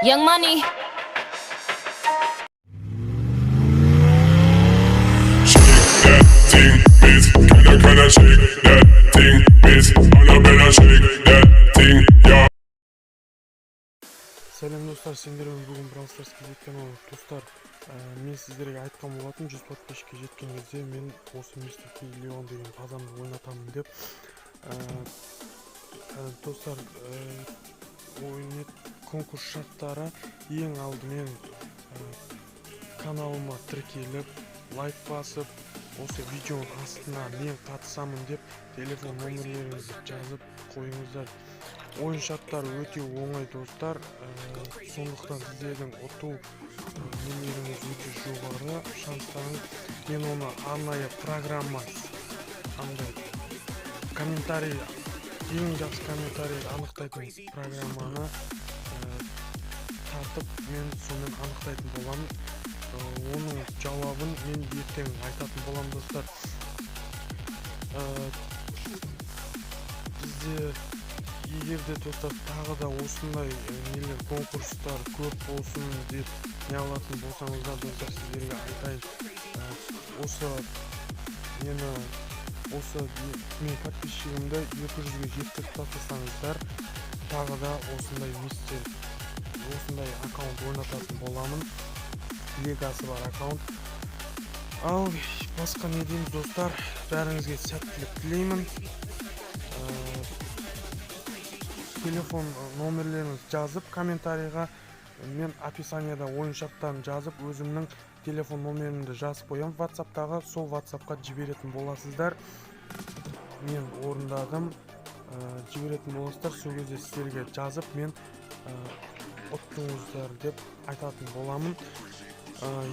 Young Money. Shake that thing, miss. Can I shake that thing, miss? Better shake that thing, yeah. Сәлем достар, сендермен бүгін Brawl Stars'қа жеткен достар. Мен сіздерге айтқан болатын 100 подписчикке жеткен кезде мен осы Мистер P Леон деген адамды ойнатамын деп. Достар, ойын конкурс шарттары ең алдымен каналыма тіркеліп, лайк басып, осы видеоның астына мен қатысамын деп телефон номерлеріңізді жазып қойыңыздар. Ойын шарттары өте оңай достар, сондықтан сіздердің ұту нелеріңіз өте жоғары, шанстарыңыз. Мен оны арнайы программа, комментарий, ең жақсы комментарий анықтайтын программаны тартып, мен сонымен анықтайтын боламын. Оның жауабын мен ертең айтатын болам достар. Бізде егерде достар тағы да осындай нелер конкурстар көп болсын деп не алатын болсаңыздар достар, сіздерге айтайын. Осы мен подписчигімді 200-ге жеткізіп тастасаңыздар, тағы да осындай аккаунт ойнататын боламын. Легасы бар аккаунт. Ал басқа не дейміз достар, бәріңізге сәттілік тілеймін. Телефон номерлеріңіз жазып комментарийға, мен описанияда ойын шарттарын жазып, өзімнің телефон номерімді жазып қоям WhatsApp'тағы, сол WhatsApp'қа жіберетін боласыздар. Мен орындадым, жіберетін боласыздар, сол кезде сіздерге жазып, мен ұттыңыздар деп айтатын боламын.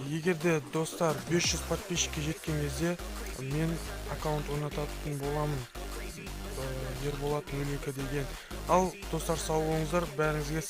Егерде достар 500 подписчикке жеткен кезде мен аккаунт ойнататын боламын. Ерболат 02 деген. Ал достар, сау болыңыздар, бәріңізге